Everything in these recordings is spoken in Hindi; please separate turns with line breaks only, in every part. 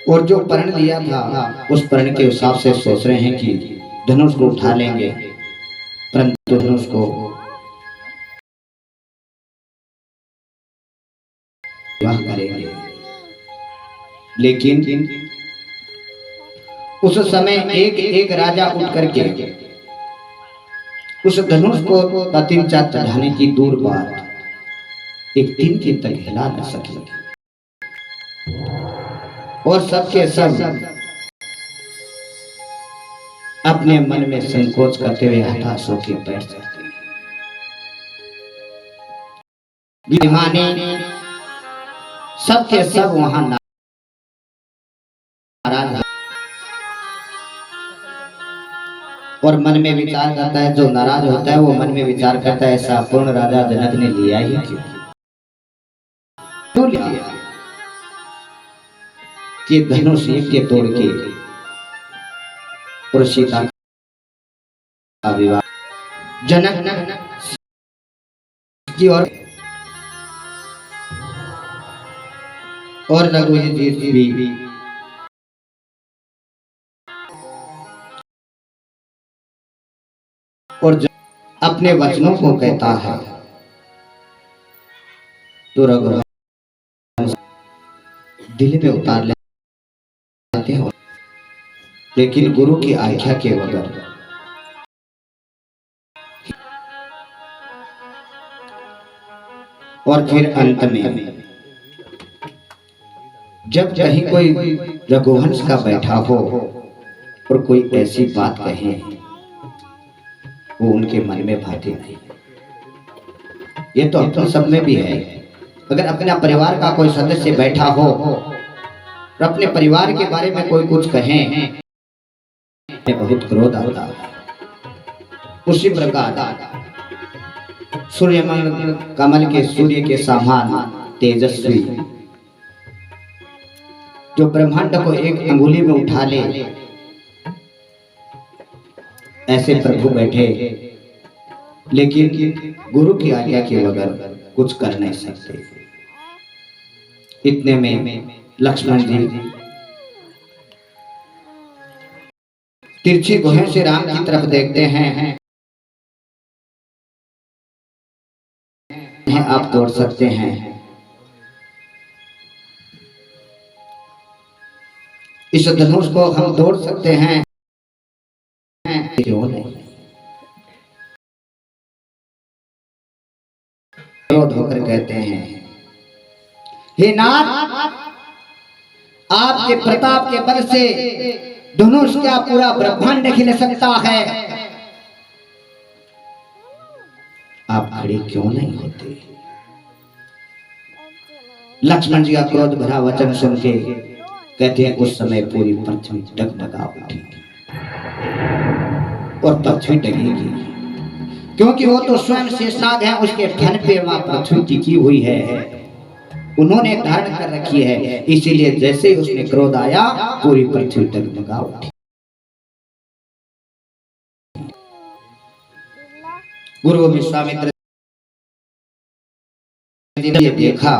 और जो प्रण लिया था उस प्रण के हिसाब से सोच रहे हैं कि धनुष को उठा लेंगे, परंतु धनुष को विवाह करेंगे। लेकिन उस समय एक एक राजा उठ करके उस धनुष को 3-4 चढ़ाने की दूर बात एक दिन के तक हिला न सके और सबके सब अपने मन में संकोच करते हुए हताश होकर बैठ जाते हैं। सबके सब वहां नाराज और मन में विचार करता है, जो नाराज होता है वो मन में विचार करता है ऐसा पूर्ण राजा जनक ने लिया ही क्यों लिया कि धनुष एक के तोड़ के और सीता का विवाह जनक की और रघुवीर जी भी और अपने वचनों को कहता है तो रघुवीर दिल में उतार लेते हैं, लेकिन गुरु की आज्ञा के बगैर और फिर अंत में जब कहीं कोई रघुवंश का बैठा हो और कोई ऐसी बात कहे वो उनके मन में भाती नहीं। ये तो अपने सब में भी है। अगर अपना परिवार का कोई सदस्य बैठा हो और अपने परिवार के बारे में कोई कुछ कहे बहुत क्रोध आता है। उसी प्रकार सूर्यमंडल कमल के सूर्य के समान तेजस्वी जो ब्रह्मांड को एक अंगुली में उठा ले ऐसे प्रभु बैठे, लेकिन गुरु की आज्ञा के बगैर कुछ कर नहीं सकते। इतने में लक्ष्मण जी तिरछी भुजों से राम की तरफ देखते हैं, आप तोड़ सकते हैं। इस धनुष को हम तोड़ सकते हैं, क्यों नहीं? क्रोध होकर कहते हैं, हे नाथ, आपके प्रताप के बल से धनुष का पूरा ब्रह्मांड खिल सकता है, आप खड़े क्यों नहीं होते? लक्ष्मण जी का क्रोध भरा वचन सुन के कहते हैं उस समय पूरी पृथ्वी डगमगा उठी और पृथ्वी डगेगी, क्योंकि वो तो स्वयं शेषनाग है, उसके फन पे वहां पृथ्वी टिकी हुई है, उन्होंने धारण कर रखी है। इसीलिए जैसे ही उसमें क्रोध आया पूरी पृथ्वी डगमगा उठी। गुरु विश्वामित्र ने देखा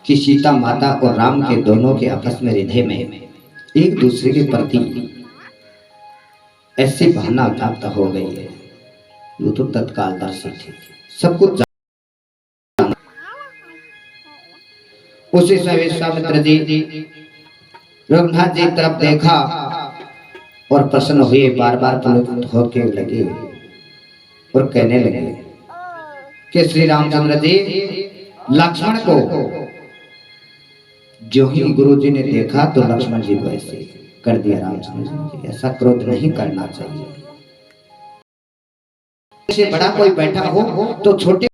कि सीता माता और राम के दोनों के आपस में हृदय में एक दूसरे के प्रति ऐसी भावना प्राप्त हो गई है। वो तो तत्काल दर्शी थे, सब कुछ जान। उसी समय विश्वामित्र जी रघुनाथ जी तरफ देखा और प्रसन्न हुए, बार बार पुलकित होके लगे और कहने लगे कि श्री रामचंद्र जी लक्ष्मण को जो ही गुरु जी ने देखा तो लक्ष्मण जी को ऐसे कर दिया। रामचंद्र जी ऐसा क्रोध नहीं करना चाहिए, से बड़ा कोई बैठा हो तो छोटे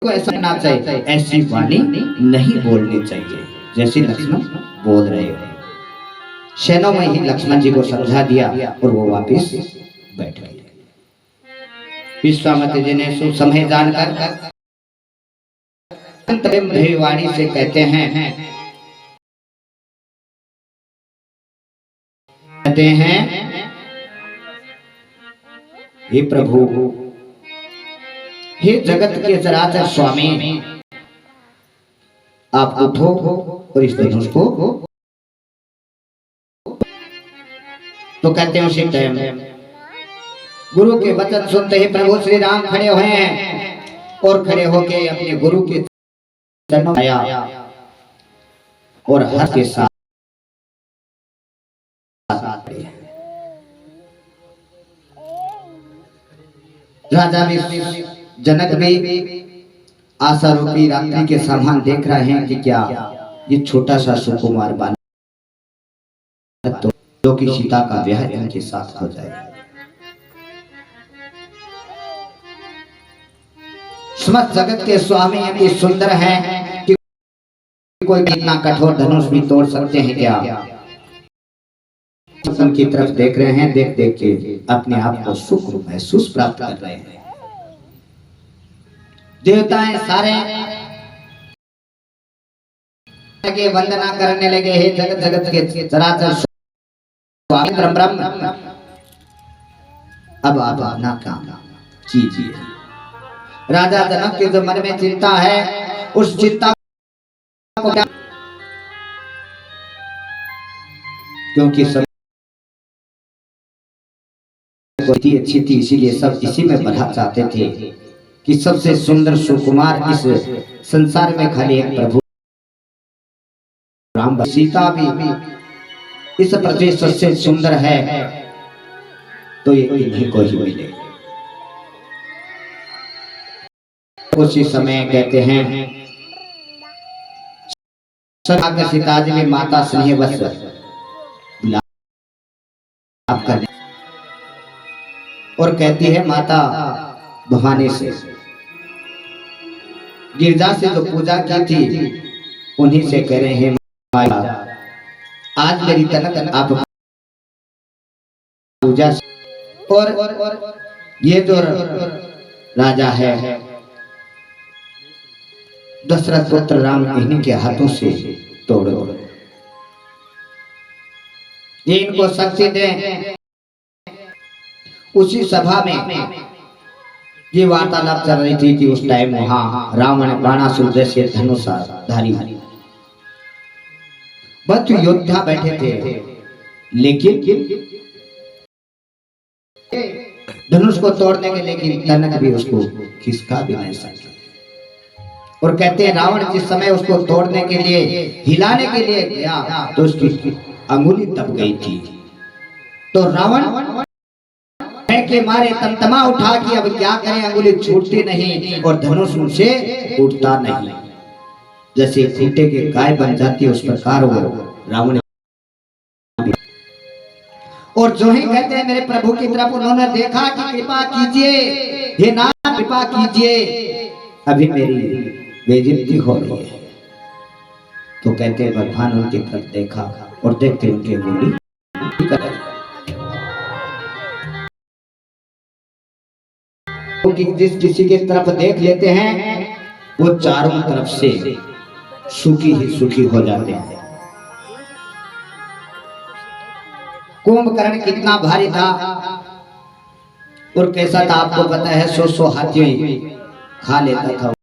को ऐसा करना चाहिए, ऐसी वाणी नहीं बोलनी चाहिए जैसे लक्ष्मण बोल रहे हो। सेनों में ही लक्ष्मण जी को समझा दिया और वो वापिस बैठ गए। विश्वामित्र जी ने सो समय जानकर वाणी से कहते हैं हे प्रभु, हे जगत के चराचर स्वामी, आप उठो और इस धनुष को तो कहते हैं उसी टाइम गुरु के वचन सुनते ही प्रभु श्री राम खड़े हुए हैं और खड़े होके अपने गुरु के चरणों में आया और हर के साथ राजा भी जनक भी आशा रूपी रात्रि के समान देख रहे हैं कि क्या ये छोटा सा सुकुमार बालक तो जो कि सीता का ब्याह इनके साथ हो जाए। समस्त जगत के स्वामी इतने सुंदर हैं कि कोई इतना कठोर धनुष भी तोड़ सकते हैं क्या? की तरफ देख रहे हैं, देख देख के अपने आप को सुख महसूस प्राप्त कर रहे हैं। देवताएं सारे के वंदना करने लगे, हे जगत जगत के चराचर स्वामी ब्रह्म अब आप अपना काम कीजिए। राजा जनक के जो मन में चिंता है उस चिंता को क्योंकि सब इतनी अच्छी थी इसीलिए सब इसी में बढ़ा चाहते थे कि सबसे सुंदर सुकुमार इस संसार में खाली एक प्रभु राम। सीता भी इस पृथ्वी सबसे सुंदर है तो ये इन्हीं को ही मिले। उसी समय कहते हैं सीता जी में माता स्नेह बस आपका और कहती है माता भवानी से गिरजा से जो पूजा की थी उन्हीं से कह रहे हैं आज मेरी तनक आप पूजा और ये जो राजा है दशरथ पुत्र राम इन्हीं के हाथों से तोड़ दो, ये इनको शक्ति दें। उसी सभा में ये वार्तालाप चल रही थी कि उस टाइम वहां रावण बाणासुर जैसे धनुषधारी बद्ध योद्धा बैठे थे, लेकिन धनुष को तोड़ने के लेकिन तनक भी उसको खिसका भी नहीं सके। और कहते हैं रावण जिस समय उसको तोड़ने के लिए हिलाने के लिए गया तो उसकी अंगुली दब गई थी। तो रावण के मारे तमतमा उठा कि अब क्या करें, अंगुली छूटती नहीं और धनुष उनसे उठता नहीं, जैसे खूंटे के गाय बन जाती है उस प्रकार वो रावण। और जो ही कहते हैं मेरे प्रभु की तरफ उन्होंने देखा कि कृपा कीजिए हे नाथ कृपा कीजिए, अभी मेरी बेइज्जती हो रही है। तो कहते हैं भगवान उनकी तरफ देखा और देखते उनके बोली जिस किसी की तरफ देख लेते हैं वो चारों तरफ से सुखी ही सुखी हो जाते हैं। कुंभकर्ण कितना भारी था और कैसा था आपको पता है, 100 हाथी खा लेता था।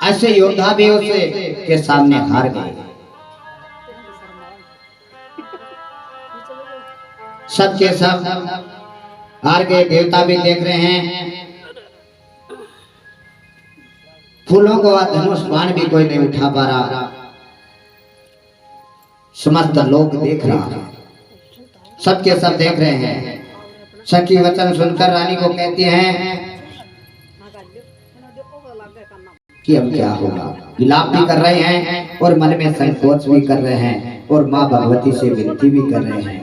ऐसे योद्धा भी उसे के सामने हार गए। सबके सब हार गए। देवता भी देख रहे हैं, फूलों को धनुष बाण भी कोई नहीं उठा पा रहा। समस्त लोग देख रहा है, सबके सब देख रहे हैं। सखी वचन सुनकर रानी को कहती हैं कि अब क्या होगा। विलाप भी कर रहे हैं और मन में संकोच भी कर रहे हैं और माँ भगवती से विनती भी कर रहे हैं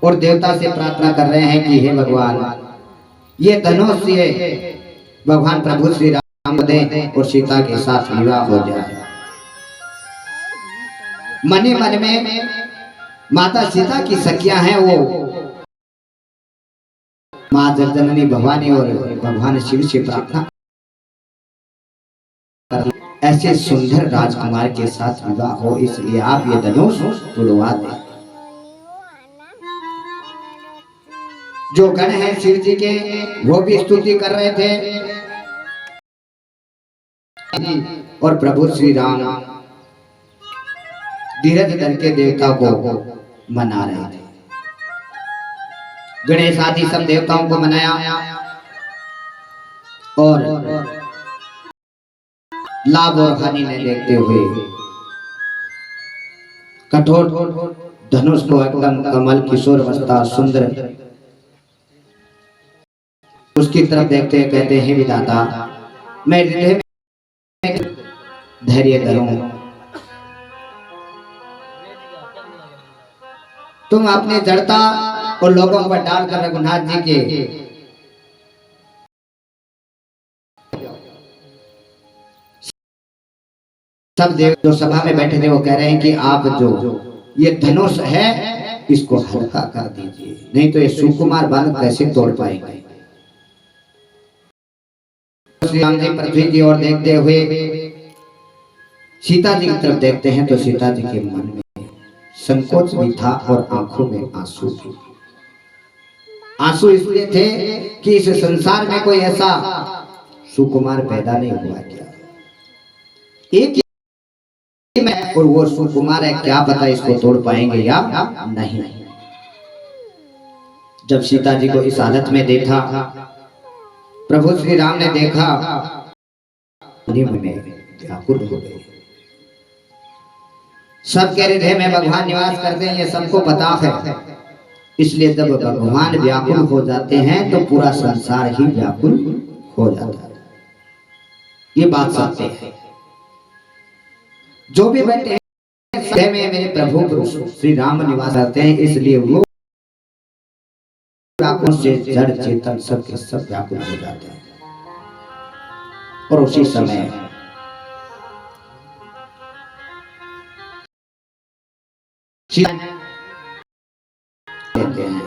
और देवता से प्रार्थना कर रहे हैं कि हे भगवान ये धनुष ये भगवान प्रभु श्री राम को दें और सीता के साथ विवाह हो जाए। मन ही मन में माता सीता की सखियां हैं, वो माँ जगजननी भवानी और भगवान शिव से प्रार्थना ऐसे सुंदर राजकुमार के साथ विवाह हो, इसलिए आप ये धनुष तुड़वा दें। जो गण हैं शिव जी के वो भी स्तुति कर रहे थे और प्रभु श्री राम धीरज धर के देवता को मना रहे थे। गणेश आदि सब देवताओं को मनाया और लाभ और हानि नहीं देखते हुए कठोर धनुष को एकदम कमल किशोर अवस्था सुंदर उसकी तरफ देखते हैं, कहते हैं विधाता मैं हृदय में धैर्य धरूं, तुम अपने जड़ता और लोगों पर डालकर रघुनाथ जी के सब देव जो सभा में बैठे थे वो कह रहे हैं कि आप जो ये धनुष है इसको हल्का कर दीजिए, नहीं तो ये सुकुमार बालक कैसे तोड़ पाएंगे। श्री राम जी पृथ्वी की ओर देखते हुए सीता जी की तरफ देखते हैं तो सीता जी के मन में संकोच भी था और आंखों में आंसू भी। आंसू इसलिए थे कि इस संसार में कोई ऐसा सुकुमार पैदा नहीं हुआ क्या, एक में और वो सुकुमार है, क्या पता इसको तोड़ पाएंगे या नहीं। जब सीता जी को इस हालत में देखा, प्रभु श्री राम ने देखा, व्याकुल हो गए। सब कह रहे थे मैं भगवान निवास करते हैं, ये सबको पता है, इसलिए जब भगवान व्याकुल हो जाते हैं तो पूरा संसार ही व्याकुल हो जाता है। ये बात सत्य है। जो भी बैठे हैं में मेरे प्रभु श्री राम निवास करते हैं, इसलिए वो व्याकुल से जड़ चेतन सब के सब व्याकुल हो जाते हैं। और उसी समय कहते हैं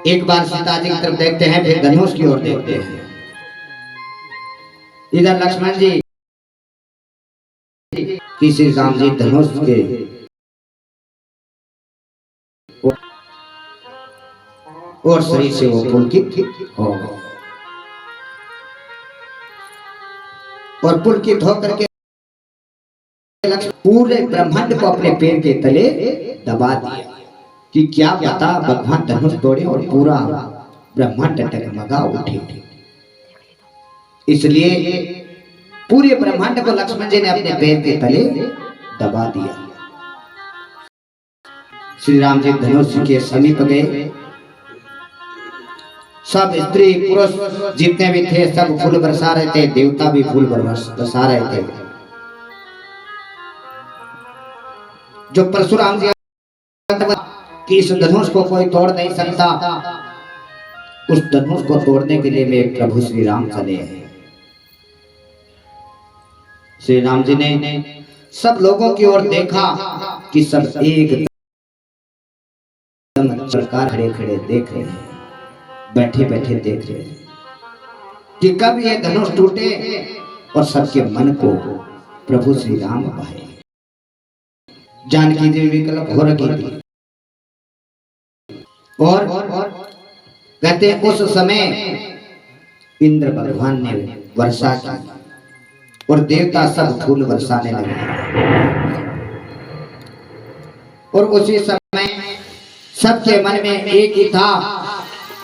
एक बार सीता जी की तरफ देखते हैं, फिर धनुष की ओर देखते हैं। इधर लक्ष्मण जी श्री राम जी धनुष के और शरीर से वो पुलकित हो गए और पुलकित होकर के पूरे ब्रह्मांड को अपने पैर के तले दबा दिया कि क्या पता भगवान धनुष तोड़े और पूरा ब्रह्मांड टगमगा उठे। इसलिए पूरे ब्रह्मांड को लक्ष्मण जी ने अपने पैर के तले दबा दिया। श्री राम जी धनुष के समीप गए। सब स्त्री पुरुष जितने भी थे सब फूल बरसा रहे थे, देवता भी फूल बरसा रहे थे। जो परशुराम जी कि इस धनुष को कोई तोड़ नहीं सकता, उस धनुष को तोड़ने के लिए वे प्रभु श्री राम चले हैं। श्री राम जी ने सब लोगों की ओर देखा कि सब एक प्रकार खड़े खड़े देख रहे हैं, बैठे बैठे देख रहे हैं कि कब ये धनुष टूटे और सबके मन को प्रभु श्री राम भाए। जानकी देवी विकल्प हो रखी थी और कहते उस समय इंद्र भगवान ने वर्षा की और देवता सब फूल बरसाने लगे। और उसी समय सबके मन में एक ही था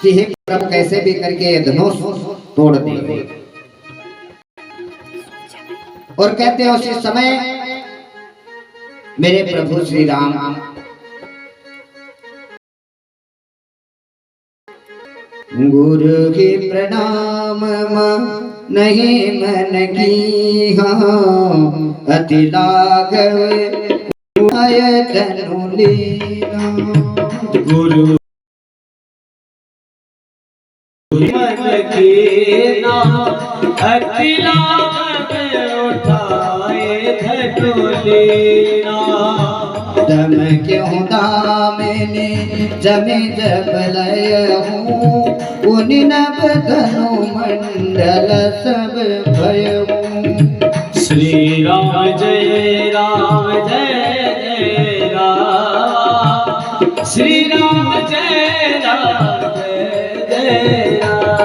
कि हे प्रभु कैसे भी करके धनुष तोड़ दे। और कहते हैं उसी समय मेरे प्रभु श्री राम गुरु के प्रणाम नहीं मन की अति लाघव धनु लीना। गुरु मन की ना अति लाघव उठाए धनु लीना। दम क्यों दामिनी जमे जब लय हूँ, उन नव धनु मंडल सब भय हूँ। श्री राम जय जय राम, श्री राम जय जय राम।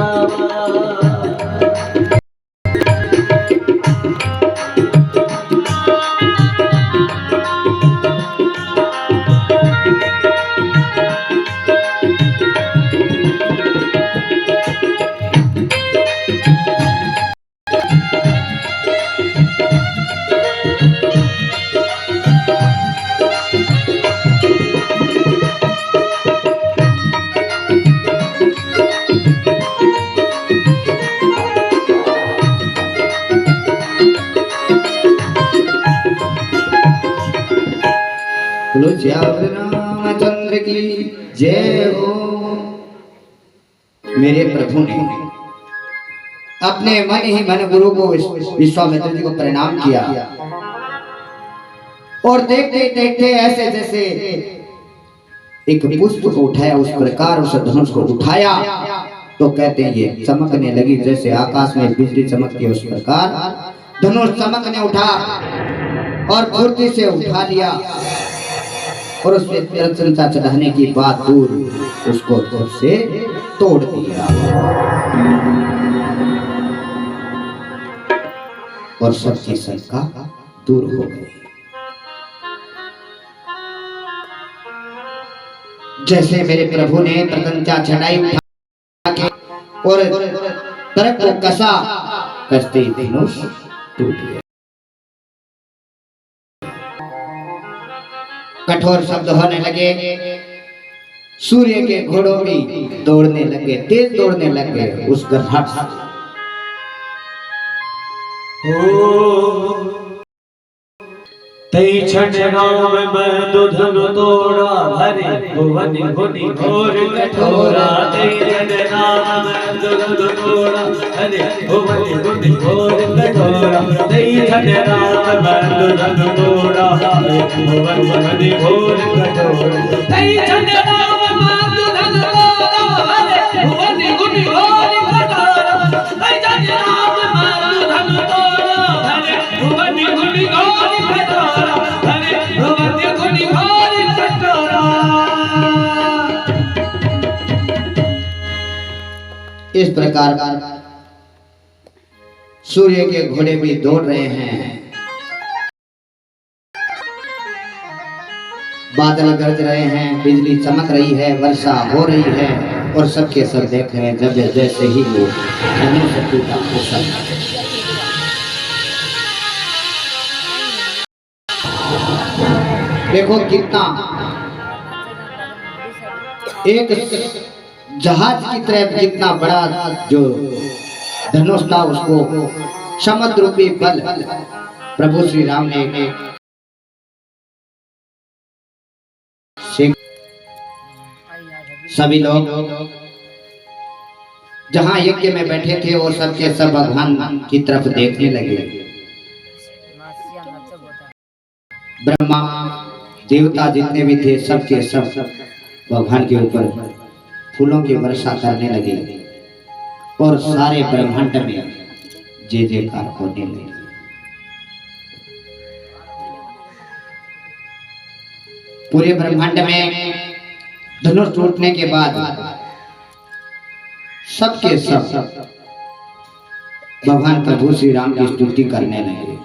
बोलो श्याम रामचंद्र की जय हो। मेरे प्रभु ने अपने मन ही मन गुरु को विश्वामित्र जी को प्रणाम किया और देखते देखते ऐसे जैसे एक पुष्प को उठाया उस प्रकार उस धनुष को उठाया तो कहते हैं ये चमकने लगी जैसे आकाश में बिजली चमकती है उस प्रकार धनुष चमकने उठा और फुर्ती से उठा लिया और उसमें प्रसन्नता चढ़ाने की बात दूर उसको दूर से तोड़ दिया और सबकी शंका दूर हो गई। जैसे मेरे प्रभु ने प्रसन्नता चढ़ाई और तरफ को कसा कसते धनुष टूट गया। कठोर शब्द होने लगे, सूर्य के घोड़ों भी दौड़ने लगे, तेज दौड़ने लगे उस घाट से।
तई छठ राम में दुधनु तोड़ा भरे भुवन भुनि घोर कठोरा। तई छठ राम में दुधनु तोड़ा भरे भुवन भुनि घोर कठोरा। तई छठ राम में दुधनु तोड़ा भरे भुवन भुनि घोर कठोरा। तई छठ राम में दुधनु तोड़ा भरे भुवन भुनि घोर कठोरा। तई छठ राम में दुधनु तोड़ा भरे भुवन भुनि घोर कठोरा।
इस प्रकार सूर्य के घोड़े भी दौड़ रहे हैं, बादल गरज रहे हैं, बिजली चमक रही है, वर्षा हो रही है और सबके सब देख रहे हैं जब जैसे ही वो धनुष से टूटा देखो कितना एक जहाज की तरह कितना बड़ा जो धनुष था उसको समुद्र रूपी बल प्रभु श्री राम ने सभी लोग जहां यज्ञ में बैठे थे वो सबके सब भगवान की तरफ देखने लगे। ब्रह्मा देवता जितने भी थे सबके सब भगवान के ऊपर फूलों की वर्षा करने लगे और सारे ब्रह्मांड में जय जयकार होने लगे। पूरे ब्रह्मांड में धनुष टूटने के बाद सबके सब भगवान प्रभु श्री राम की स्तुति करने लगे।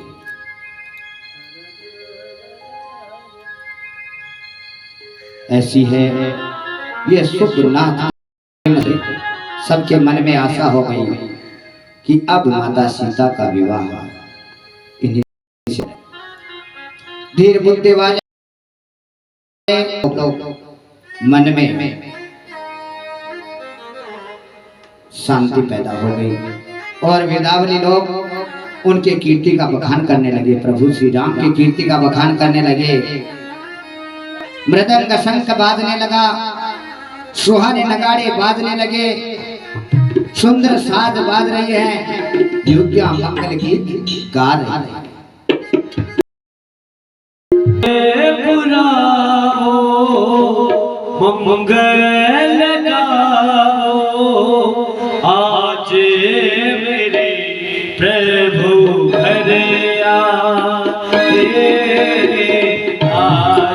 ऐसी है ये शुभ नाथ। सबके मन में आशा हो गई कि अब माता सीता का विवाह धीर बुद्धि वाले मन में शांति पैदा हो गई और वेदावली लोग उनके कीर्ति का बखान करने लगे, प्रभु श्री राम की कीर्ति का बखान करने लगे। मृदंग शंख बाजने लगा, सुहाने नगाड़े बाजने लगे, सुंदर साज बाज रही है, युद्धा मंगल गीत गा रही है।
मंगल गाओ आज मेरे प्रभु घर आए। आज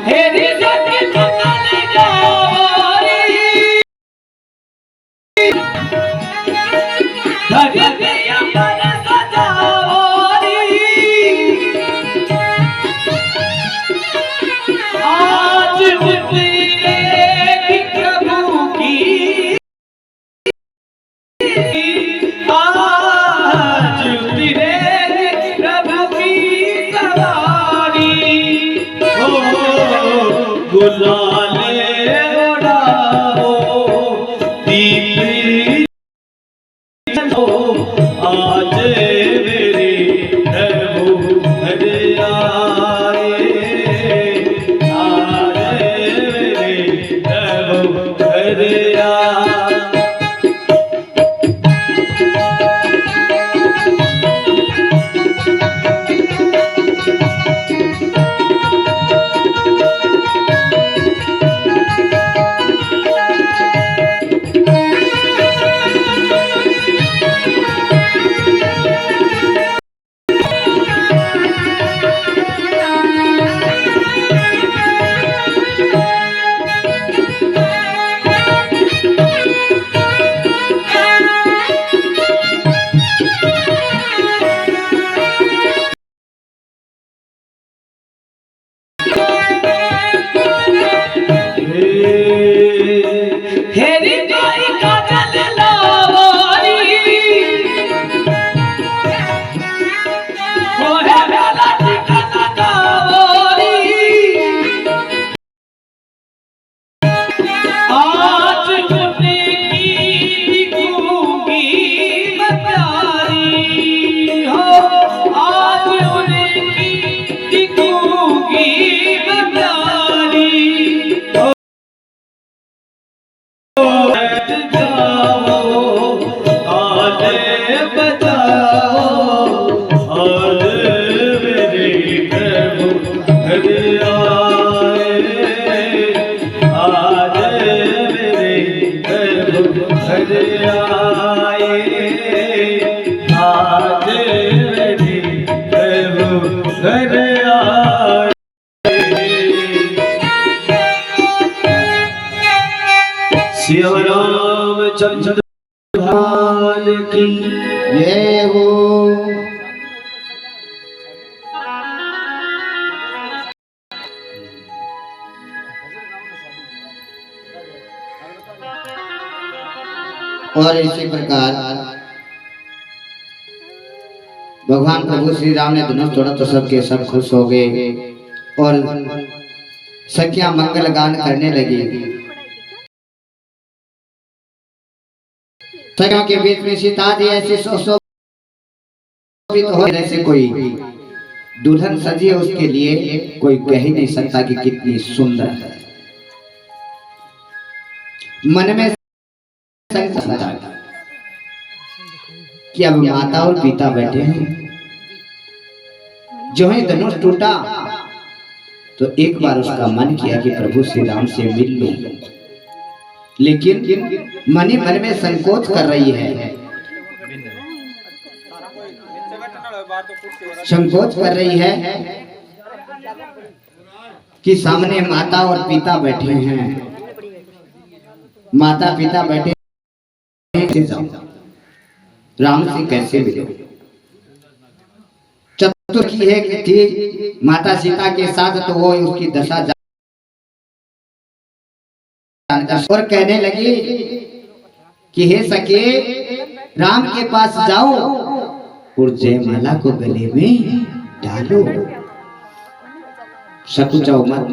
Hey, गुलाले उड़ाओ दीप जलो आज मेरे प्रभु घर आए आज मेरे प्रभु घर आए। शिव रामचंद्र भगवान की
जय हो। और इसी प्रकार भगवान प्रभु श्री राम ने धनुष तोड़ा तो सबके सब खुश हो गए और सखियां मंगल गान करने लगी। सखियों के बीच में सीता जी ऐसी सुशोभित हो जैसे कोई दुल्हन सजी है, उसके लिए कोई कह ही नहीं सकता कि कितनी सुंदर है। मन में कि अब माता और पिता बैठे हैं। जो ही धनुष टूटा तो एक बार उसका मन किया कि प्रभु श्री राम से मिल लूं, लेकिन मन ही मन में संकोच कर रही है, संकोच कर रही है कि सामने माता और पिता बैठे हैं, माता पिता बैठे राम से कैसे मिले। चतुर की है कि थी माता सीता के साथ, तो वो उसकी दशा और कहने लगी कि हे सखे राम के पास जाओ और जयमाला को गले में डालो, सकुचाओ मत,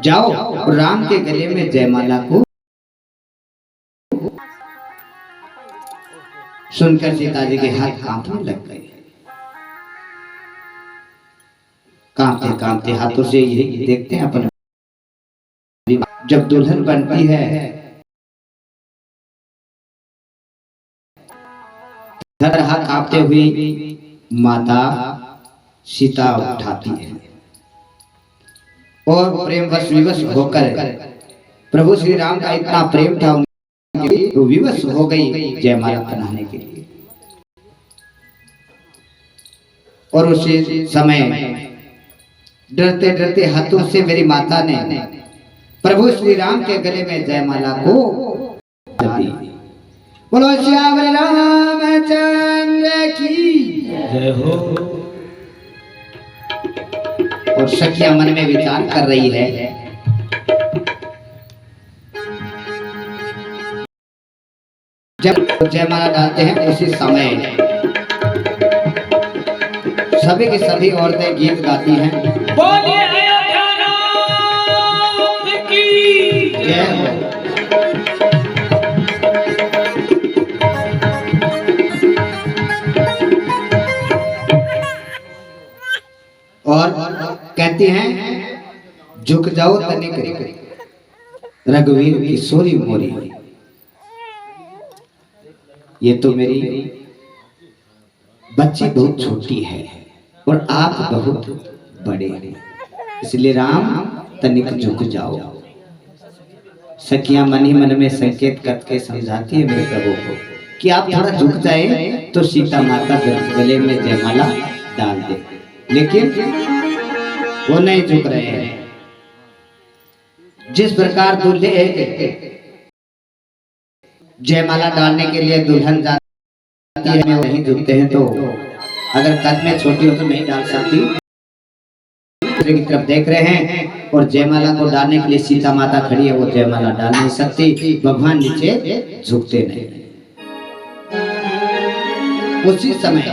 जाओ और राम के गले में जयमाला को। सुनकर सीता जी के हाथ कांपने लग गए, कांपते कांपते हाथों से यही देखते हैं अपने जब दुल्हन बनती है हाथ कांपते हुए माता सीता उठाती है और प्रेमवश विवश होकर प्रभु श्री राम का इतना प्रेम था उनके विवश हो गई जयमाला बनाने के लिए। और उसी समय डरते डरते हाथों से मेरी माता ने प्रभु श्री राम के गले में जयमाला को दी। बोलो श्याम रामचंद्र की
जय हो।
और सखिया मन में विचार कर रही है, जब जयमाला डालते हैं उसी समय सभी की सभी औरतें गीत गाती हैं। बोलिए जय हो। और कहती हैं झुक जाओ तनिक रघुवीर किशोरी मोरी। ये तो मेरी बच्ची बहुत छोटी है और आप बहुत बड़े हैं, इसलिए राम तनिक झुक जाओ। सखियां मन ही मन में संकेत करके समझाती है मेरे प्रभु को कि आप थोड़ा झुक जाए तो सीता माता गले में जयमाला डाल दे, लेकिन वो नहीं झुक रहे हैं। जिस प्रकार दूल्हे जयमाला डालने के लिए दुल्हन जाती है वो नहीं झुकते हैं, तो अगर कद में छोटी हो तो नहीं डाल सकती, की तरफ देख रहे हैं और जयमाला को डालने के लिए सीता माता खड़ी है, वो जयमाला डाल नहीं सकती, भगवान नीचे झुकते नहीं। उसी समय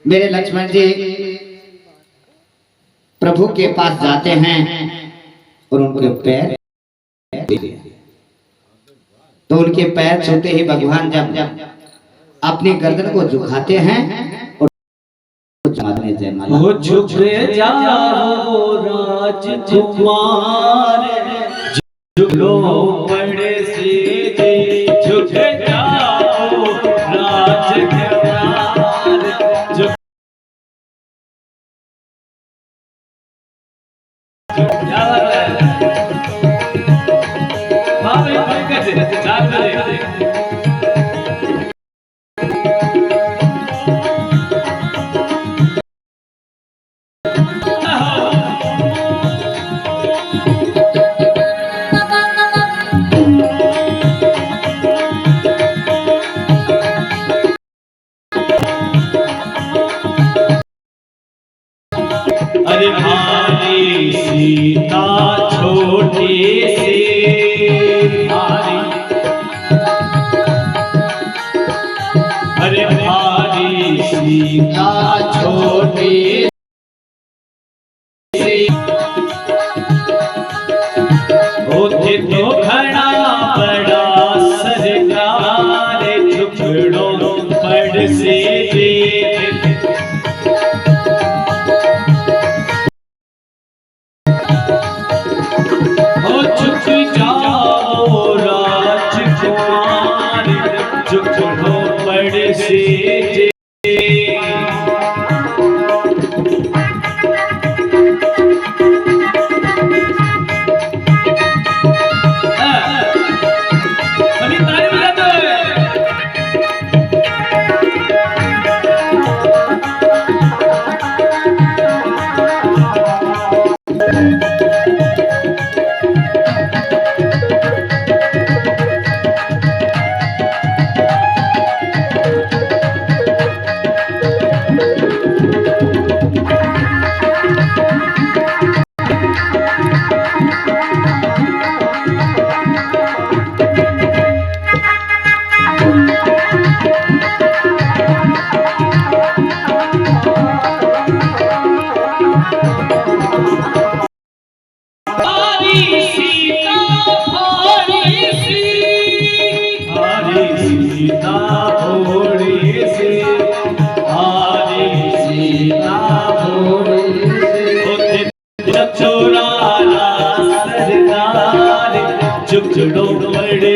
मेरे लक्ष्मण जी प्रभु के पास जाते हैं और उनके पैर, तो उनके पैर छूते ही भगवान जब अपनी गर्दन को झुकाते हैं और जयमाला।
वो झुक जाओ राजकुमार, झुलो बड़े सीधे, झुक जाओ राजकुमार, झुक जाओ। बाबे पंकज चाल करे। अरे भारी सीता छोटी सी भारी, अरे भारी सीता छोटी सी, होते तो खड़ा बड़ा सरकार, टुकड़ों पड़ से झुकड़ो बड़े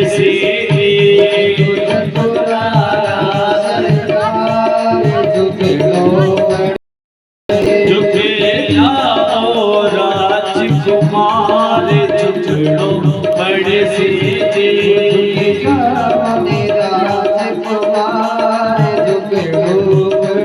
से झुके जाओ राजकुमार, झुकड़ो बड़े से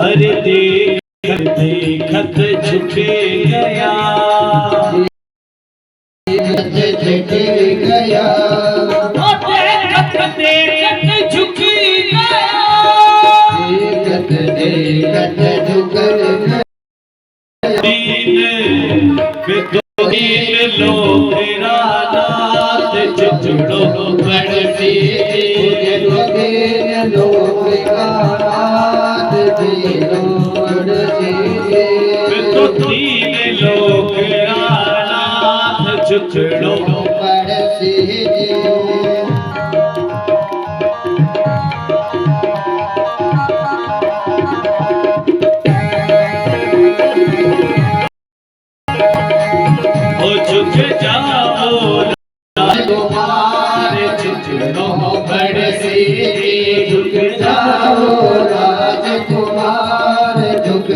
अरे देखत देखत झुके गया,
झुक गया,
देखत देखत झुक गया,
देखत झुक गया।
दीन दीन लोग रात चुचड़ो पड़ती,
दीन लोग रात दीनों पड़ती,
तो दीन लोग रात चुचड़ो
पड़ती।
झुक जाओ तुम्हारे चुचड़ों पड़ती, झुक जाओ
राजकुमार झुक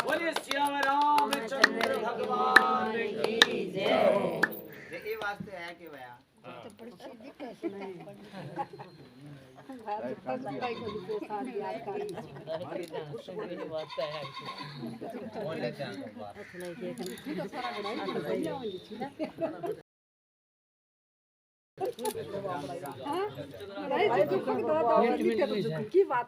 बोलिए श्याम रामचंद्र भगवान की जय।
ये वास्ते है कि भैया बोल लेते हैं
की बात